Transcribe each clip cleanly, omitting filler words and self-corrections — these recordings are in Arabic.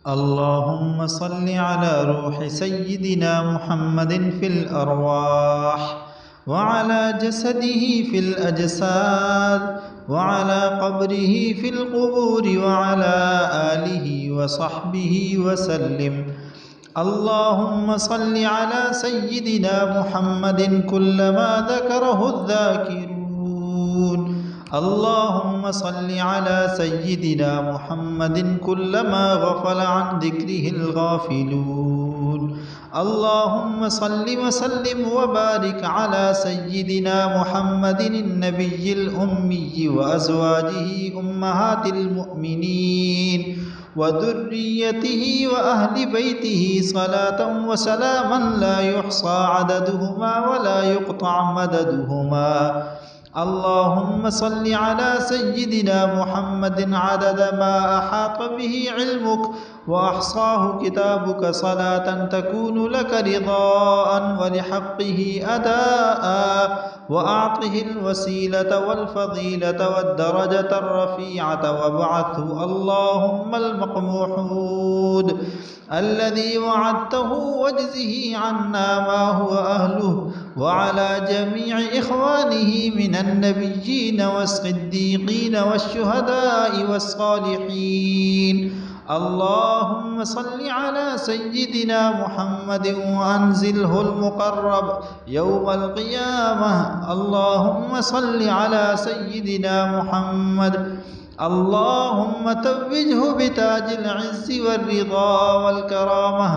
اللهم صل على روح سيدنا محمد في الأرواح، وعلى جسده في الأجساد، وعلى قبره في القبور، وعلى آله وصحبه وسلم. اللهم صل على سيدنا محمد كلما ذكره الذاكرون. اللهم صل على سيدنا محمد كلما غفل عن ذكره الغافلون. اللهم صل وسلم وبارك على سيدنا محمد النبي الأمي وأزواجه أمهات المؤمنين وذريته وأهل بيته صلاة وسلاما لا يحصى عددهما ولا يقطع مددهما. اللهم صل على سيدنا محمد عدد ما أحاط به علمك وأحصاه كتابك، صلاة تكون لك رضاء ولحقه أداء، وأعطه الوسيلة والفضيلة والدرجة الرفيعة وابعثه اللهم المقموحود الذي وعدته واجزه عنا ما هو أهله، وعلى جميع إخوانه من النبيين والصديقين والشهداء والصالحين. اللهم صل على سيدنا محمد وأنزله المقرب يوم القيامة. اللهم صل على سيدنا محمد. اللهم توجه بتاج العز والرضا والكرامة.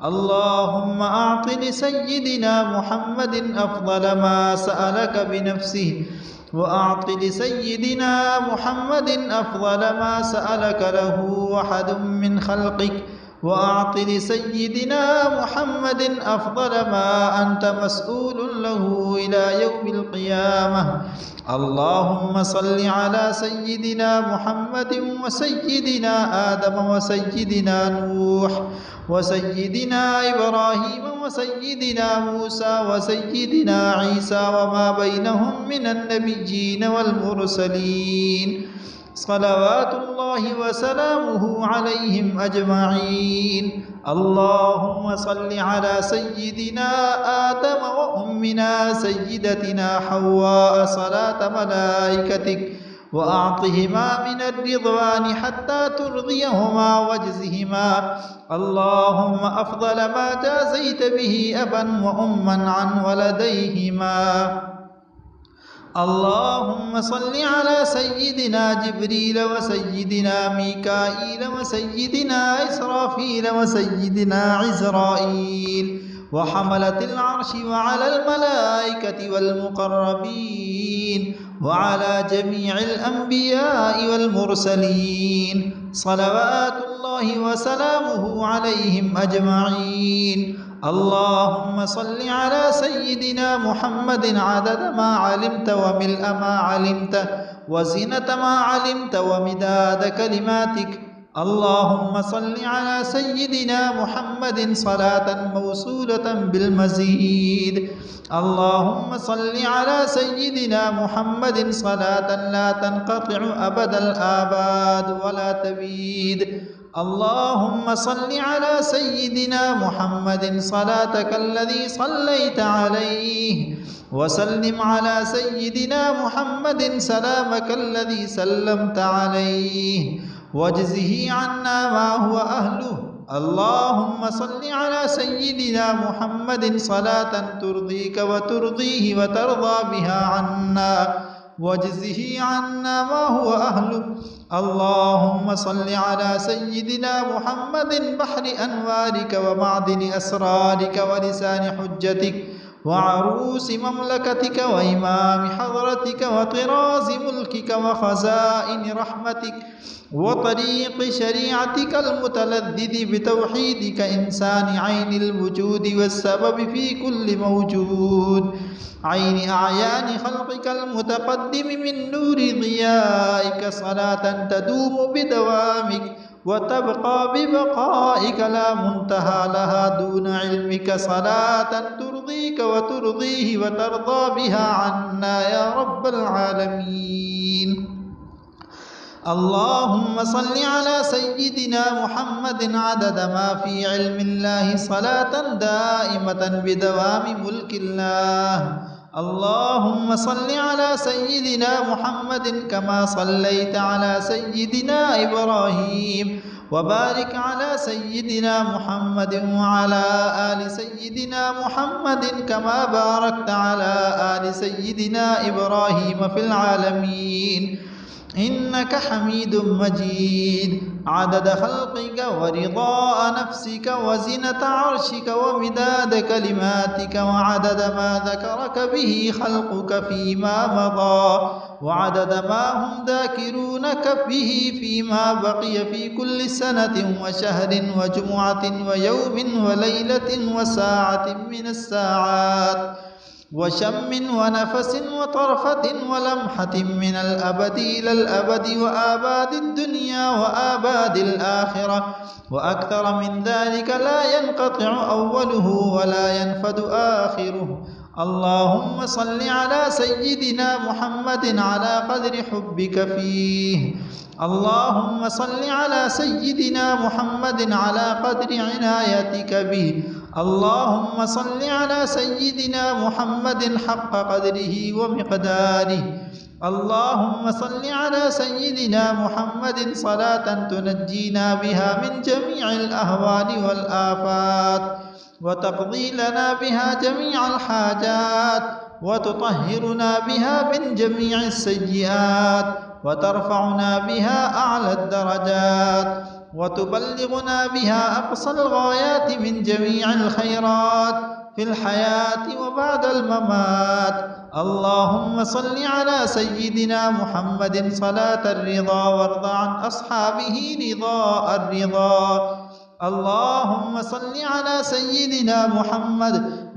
اللهم أعط لسيدنا محمد أفضل ما سألك بنفسه، وأعط لسيدنا محمد أفضل ما سألك له أحد من خلقك، وأعط لسيدنا محمد أفضل ما أنت مسؤول له إلى يوم القيامة. اللهم صل على سيدنا محمد وسيدنا آدم وسيدنا نوح وسيدنا إبراهيم وسيدنا موسى وسيدنا عيسى وما بينهم من النبيين والمرسلين، صلوات الله وسلامه عليهم أجمعين. اللهم صل على سيدنا آدم وأمنا سيدتنا حواء صلاة ملائكتك، وأعطهما من الرضوان حتى ترضيهما واجزهما اللهم أفضل ما جازيت به أبا وأما عن ولديهما. اللهم صل على سيدنا جبريل وسيدنا ميكائيل وسيدنا إسرافيل وسيدنا عزرائيل وحملة العرش وعلى الملائكة والمقربين وعلى جميع الأنبياء والمرسلين، صلوات الله وسلامه عليهم أجمعين. اللهم صل على سيدنا محمد عدد ما علمت وملء ما علمت وزنة ما علمت ومداد كلماتك. اللهم صل على سيدنا محمد صلاة موصولة بالمزيد. اللهم صل على سيدنا محمد صلاة لا تنقطع أبد الآباد ولا تبيد. اللهم صل على سيدنا محمد صلاتك الذي صليت عليه، وسلم على سيدنا محمد سلامك الذي سلمت عليه، واجزه عنا ما هو أهله. اللهم صل على سيدنا محمد صلاة ترضيك وترضيه وترضى بها عنا، واجزه عنا ما هو أهله. اللهم صل على سيدنا محمد بحر أنوارك ومعدن أسرارك ولسان حجتك وعروس مملكتك وإمام حضرتك وطراز ملكك وخزائن رحمتك وطريق شريعتك المتلذذ بتوحيدك، إنسان عين الوجود والسبب في كل موجود، عين أعيان خلقك المتقدم من نور ضيائك، صلاة تدوم بدوامك وتبقى ببقائك لا منتهى لها دون علمك، صلاة ترضيك وترضيه وترضى بها عنا يا رب العالمين. اللهم صل على سيدنا محمد عدد ما في علم الله صلاة دائمة بدوام ملك الله. اللهم صل على سيدنا محمد كما صليت على سيدنا إبراهيم، وبارك على سيدنا محمد وعلى آل سيدنا محمد كما باركت على آل سيدنا إبراهيم في العالمين إنك حميد مجيد. عدد خلقك ورضاء نفسك وزنة عرشك ومداد كلماتك، وعدد ما ذكرك به خلقك فيما مضى، وعدد ما هم ذاكرونك به فيما بقي في كل سنة وشهر وجمعة ويوم وليلة وساعة من الساعات، وشم ونفس وطرفة ولمحة من الأبد إلى الأبد، وآباد الدنيا وآباد الآخرة، وأكثر من ذلك لا ينقطع أوله ولا ينفد آخره. اللهم صل على سيدنا محمد على قدر حبك فيه. اللهم صل على سيدنا محمد على قدر عنايتك به. اللهم صل على سيدنا محمد حق قدره ومقداره. اللهم صل على سيدنا محمد صلاة تنجينا بها من جميع الأهوال والآفات، وتقضي لنا بها جميع الحاجات، وتطهرنا بها من جميع السيئات، وترفعنا بها أعلى الدرجات، وتبلغنا بها أقصى الغايات من جميع الخيرات في الحياة وبعد الممات. اللهم صل على سيدنا محمد صلاة الرضا، وارض عن أصحابه رضاء الرضا. اللهم صل على سيدنا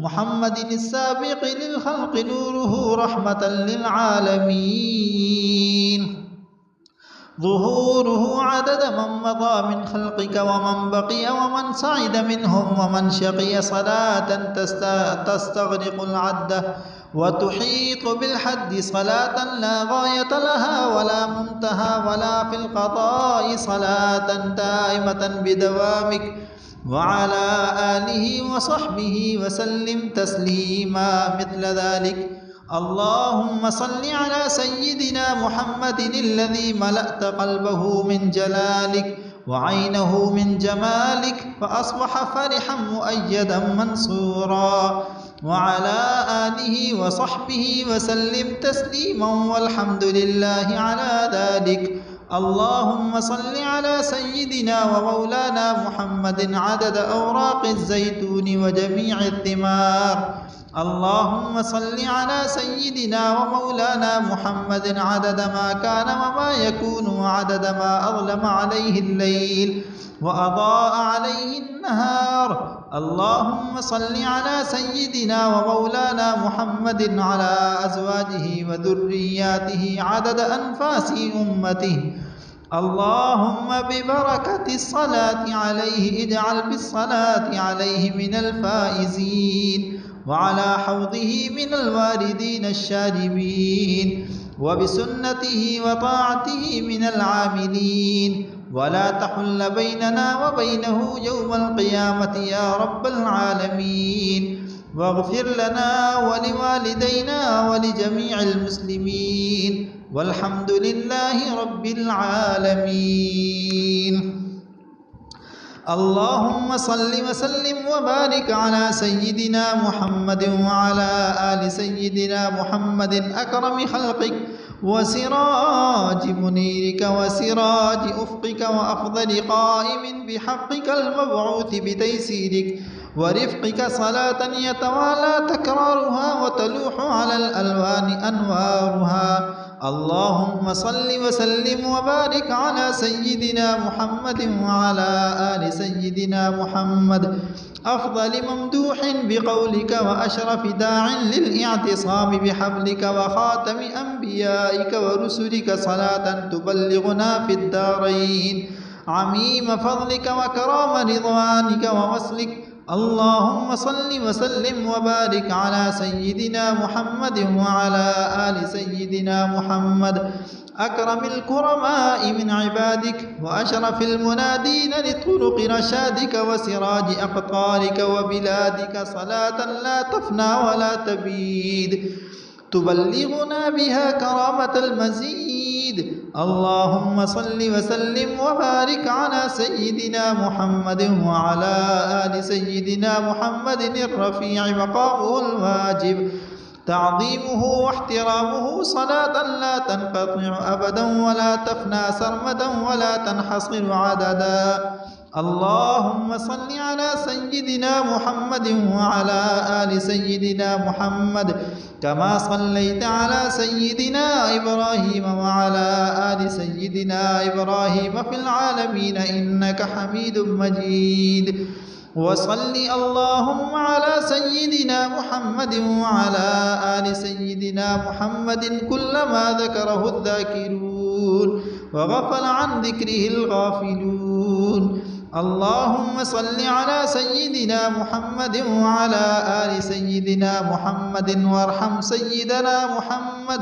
محمد السابق للخلق نوره رحمة للعالمين، ظهوره عدد من مضى من خلقك ومن بقي ومن صعد منهم ومن شقي، صلاة تستغرق العد وتحيط بالحد، صلاة لا غاية لها ولا منتهى ولا في القضاء، صلاة دائمة بدوامك، وعلى آله وصحبه وسلم تسليما مثل ذلك. اللهم صل على سيدنا محمد الذي ملأت قلبه من جلالك وعينه من جمالك، فأصبح فرحا مؤيدا منصورا، وعلى آله وصحبه وسلم تسليما، والحمد لله على ذلك. اللهم صل على سيدنا ومولانا محمد عدد أوراق الزيتون وجميع الثمار. اللهم صل على سيدنا ومولانا محمد عدد ما كان وما يكون، وعدد ما أظلم عليه الليل وأضاء عليه النهار. اللهم صل على سيدنا ومولانا محمد على أزواجه وذرياته عدد أنفاس أمته. اللهم ببركة الصلاة عليه اجعل بالصلاة عليه من الفائزين، وعلى حوضه من الواردين الشاربين، وبسنته وطاعته من العاملين، ولا تحل بيننا وبينه يوم القيامة يا رب العالمين. واغفر لنا ولوالدينا ولجميع المسلمين، والحمد لله رب العالمين. اللهم صل وسلم وبارك على سيدنا محمد وعلى آل سيدنا محمد أكرم خلقك وسراج منيرك وسراج أفقك وأفضل قائم بحقك المبعوث بتيسيرك ورفقك، صلاة يتوالى تكرارها وتلوح على الألوان أنوارها. اللهم صل وسلم وبارك على سيدنا محمد وعلى آل سيدنا محمد أفضل ممدوح بقولك وأشرف داع للاعتصام بحبلك وخاتم أنبيائك ورسلك، صلاة تبلغنا في الدارين عميم فضلك وكرام رضوانك ووصلك. اللهم صل وسلم وبارك على سيدنا محمد وعلى آل سيدنا محمد أكرم الكرماء من عبادك وأشرف المنادين لطرق رشادك وسراج أقطارك وبلادك صلاة لا تفنى ولا تبيد تبلغنا بها كرامة المزيد. اللهم صل وسلم وبارك على سيدنا محمد وعلى آل سيدنا محمد الرفيع مقامه الواجب تعظيمه واحترامه صلاة لا تنقطع أبدا ولا تفنى سرمدا ولا تنحصر عددا. اللهم صل على سيدنا محمد وعلى آل سيدنا محمد كما صليت على سيدنا إبراهيم وعلى آل سيدنا إبراهيم في العالمين إنك حميد مجيد. وصل اللهم على سيدنا محمد وعلى آل سيدنا محمد كلما ذكره الذاكرون وغفل عن ذكره الغافلون. اللهم صل على سيدنا محمد وعلى آل سيدنا محمد وارحم سيدنا محمد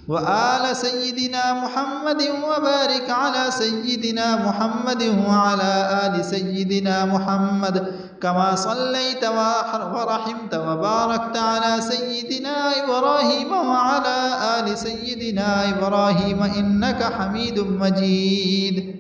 وآل سيدنا محمد وبارك على سيدنا محمد وعلى آل سيدنا محمد كما صليت ورحمت وباركت على سيدنا إبراهيم وعلى آل سيدنا إبراهيم إنك حميد مجيد.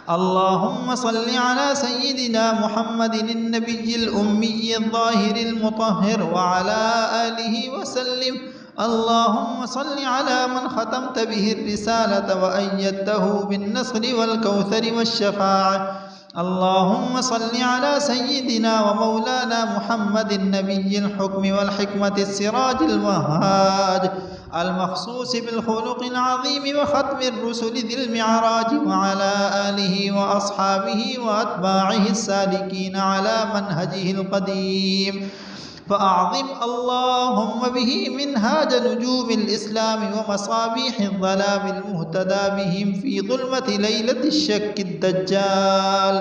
اللهم صل على سيدنا محمد النبي الأمي الظاهر المطهر وعلى آله وسلم. اللهم صل على من ختمت به الرسالة وأيدته بالنصر والكوثر والشفاعة. اللهم صل على سيدنا ومولانا محمد النبي الحكم والحكمة السراج الوهاج المخصوص بالخلق العظيم وختم الرسل ذي المعراج وعلى آله وأصحابه وأتباعه السالكين على منهجه القديم فأعظم اللهم به منهاج نجوم الإسلام ومصابيح الظلام المهتدى بهم في ظلمة ليلة الشك الدجال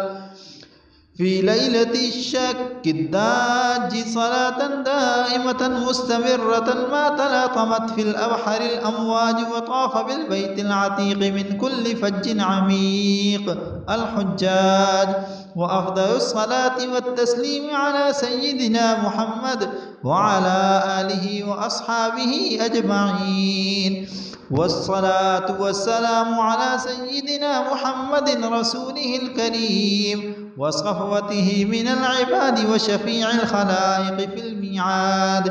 في ليلة الشك الداج صلاة دائمة مستمرة ما تلاطمت في الأبحر الأمواج وطاف بالبيت العتيق من كل فج عميق الحجاج. وأفضل الصلاة والتسليم على سيدنا محمد وعلى آله وأصحابه أجمعين. والصلاة والسلام على سيدنا محمد رسوله الكريم وصفوته من العباد وشفيع الخلائق في الميعاد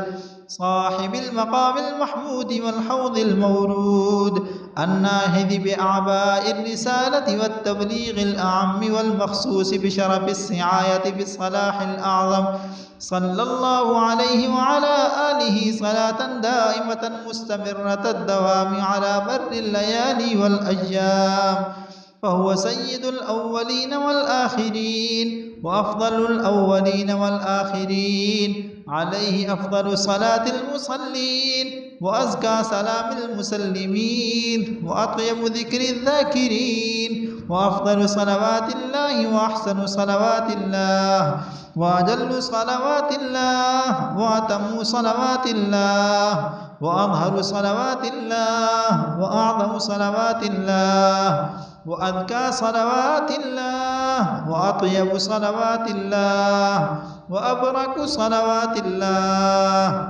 صاحب المقام المحمود والحوض المورود الناهض بأعباء الرسالة والتبليغ الأعم والمخصوص بشرف السعاية بالصلاح الأعظم صلى الله عليه وعلى آله صلاة دائمة مستمرة الدوام على مر الليالي والأيام فهو سيد الأولين والآخرين وأفضل الأولين والآخرين عليه أفضل صلاة المصلين وأزكى سلام المسلمين وأطيب ذكر الذاكرين وأفضل صلوات الله وأحسن صلوات الله وأجل صلوات الله وأتم صلوات الله وأظهر صلوات الله وأعظم صلوات الله وأذكى صلوات الله وأطيب صلوات الله وأبرك صلوات الله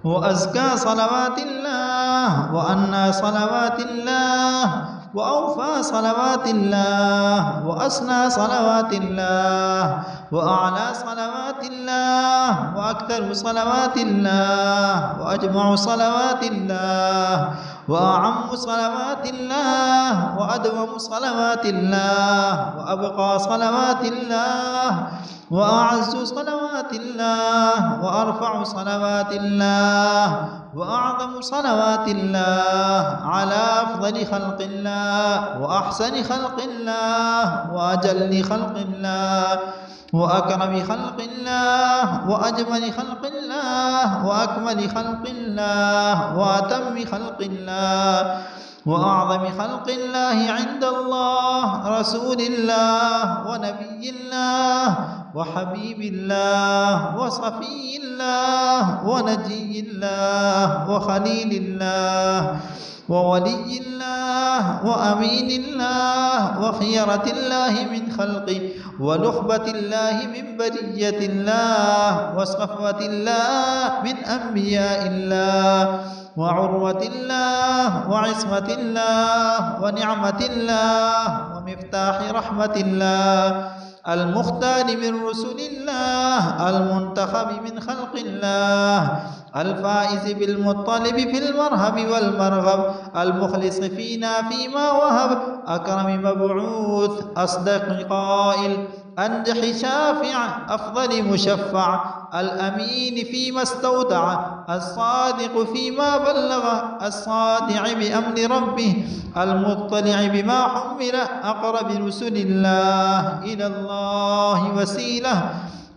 وأزكى صلوات الله وأنى صلوات الله وأوفى صلوات الله وأسنى صلوات الله وأعلى صلوات الله وأكثر صلوات الله وأجمع صلوات الله وأعم صلوات الله وأدوم صلوات الله وأبقى صلوات الله وأعز صلوات الله وأرفع صلوات الله وأعظم صلوات الله على أفضل خلق الله وأحسن خلق الله وأجل خلق الله وأكرم خلق الله وأجمل خلق الله وأكمل خلق الله وأتم خلق الله وأعظم خلق الله عند الله رسول الله ونبي الله وحبيب الله وصفي الله ونجي الله وخليل الله وولي الله وأمين الله وخيرة الله من خلقه ولخبة الله من برية الله وصفوة الله من أنبياء الله وعروة الله وعصمة الله ونعمة الله ومفتاح رحمة الله المختار من رسل الله المنتخب من خلق الله الفائز بالمطلب في المرهب والمرغب المخلص فينا فيما وهب أكرم مبعوث أصدق قائل أنجح شافع أفضل مشفع الأمين فيما استودع الصادق فيما بلغ الصادع بأمر ربه المطلع بما حمل أقرب رسل الله إلى الله وسيلة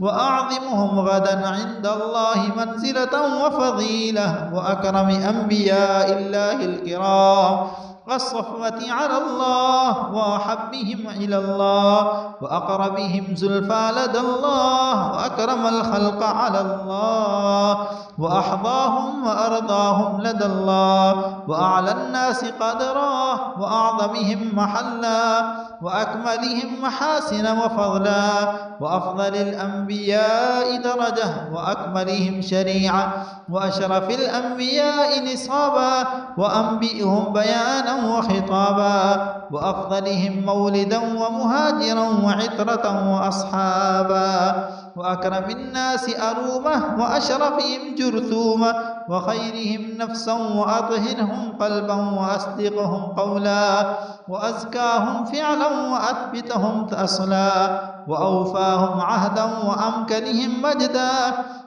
وأعظمهم غدا عند الله منزلة وفضيلة وأكرم أنبياء الله الكرام والصفوة على الله وأحبهم إلى الله وأقربهم زلفى لدى الله وأكرم الخلق على الله وأحظاهم وأرضاهم لدى الله وأعلى الناس قدرا وأعظمهم محلا وأكملهم محاسن وفضلا وأفضل الأنبياء درجة وأكملهم شريعة وأشرف الأنبياء نصابا وأنبئهم بيانا وخطابا وأفضلهم مولدا ومهاجرا وعطرة وأصحابا وأكرم الناس أرومة وأشرفهم جرثومة وخيرهم نفسا وأطهرهم قلبا وأصدقهم قولا وأزكاهم فعلا وأثبتهم أصلا وأوفاهم عهدا وأمكنهم مجدا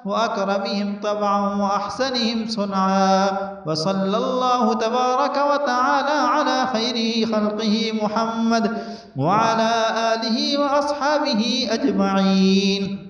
وأكرمهم طبعا وأحسنهم صنعا وصلى الله تبارك وتعالى على خير خلقه محمد وعلى آله وأصحابه أجمعين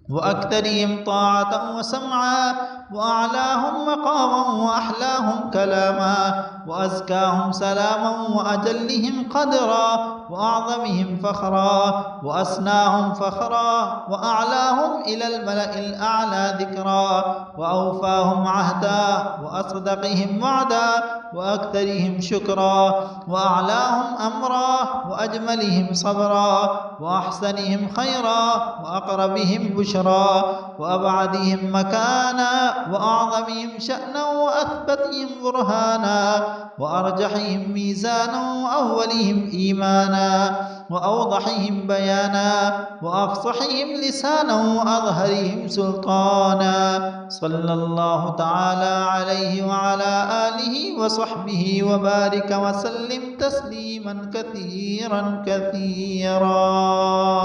وأكثرهم طاعة وسمعا وأعلاهم مقاما وأحلاهم كلاما وأزكاهم سلاما وأجلهم قدرا وأعظمهم فخرا وأسناهم فخرا وأعلاهم إلى الملأ الأعلى ذكرا وأوفاهم عهدا وأصدقهم وعدا وأكثرهم شكرا وأعلاهم أمرا وأجملهم صبرا وأحسنهم خيرا وأقربهم بشرا وأبعدهم مكانا وأعظمهم شأنا وأثبتهم برهانا وأرجحهم ميزانا وأولهم إيمانا وأوضحهم بيانا وأفصحهم لسانا وأظهرهم سلطانا صلى الله تعالى عليه وعلى آله وصحبه وبارك وسلم تسليما كثيرا كثيرا.